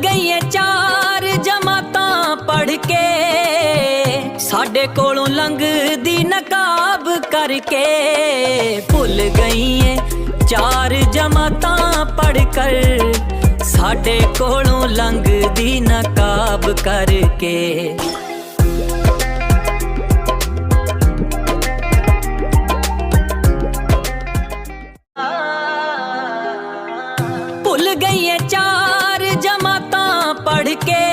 गई है चार जमातां पढ़ के, साडे कोलों लंघदी नकाब करके। भुल गई है चार जमातां पढ़ कर, साडे कोलों लंघदी नकाब करके। भुल गई है चार जमातां पढ़ के,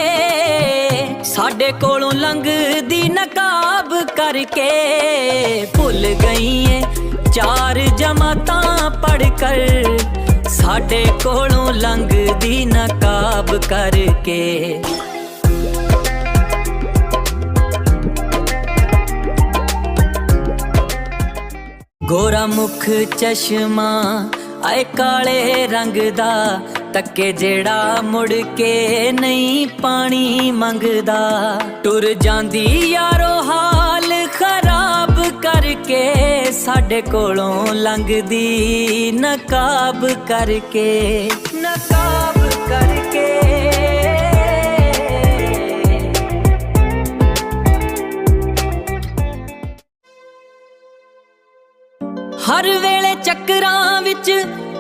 साडे कोलों लंघदी नकाब करके। भुल गई है चार जमातां पढ़ कर, साडे कोलों लंघदी नकाब करके। गोरा मुख चश्मा आए काले रंग दा, तके जेड़ा मुड़ के नहीं पानी मंगदा। टुर जांदी यारो हाल खराब करके, साडे कोलों लंघदी नकाब करके। नकाब करके हर वेले चक्करां विच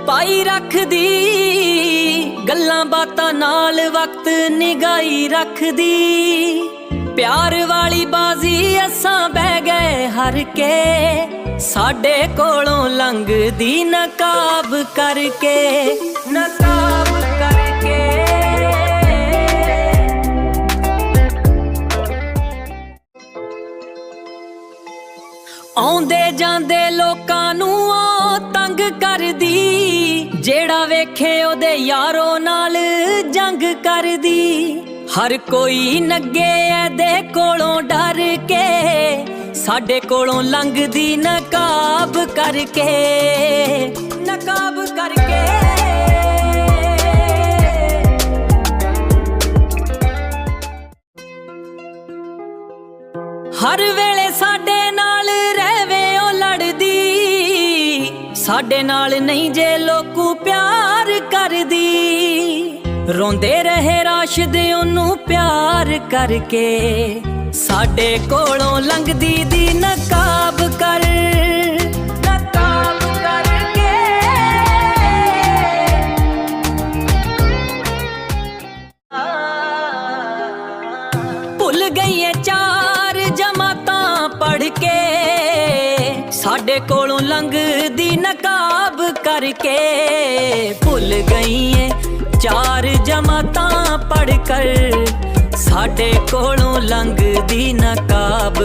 पाई रखदी, गल्लां बातां नाल वक्त निगाही रखदी। प्यार वाली बाजी असां बह गए हर के, साडे कोलों लंघदी नकाब करके। नकाब करके आउंदे जांदे लोकां नूं तंग करदी, जेड़ा वेखे ओदे यारो नाल जंग करदी। हर कोई नगे एदे कोलों डर के, साडे कोलों लंघदी नकाब करके। नकाब करके हर वेले साडे नाल रहवे ओ लड़दी, साडे नाल नहीं जे लोकू प्यार करदी। रोंदे रहे राशिद ओनू प्यार करके, साडे कोलों लंघदी दी नकाब कर। नकाब करके भुल गई है चार जमातां पढ़ के, साडे कोलों लंघदी नकाब करके। भुल गई है चार जमातां पढ़ कर, साडे कोलों लंघदी नकाब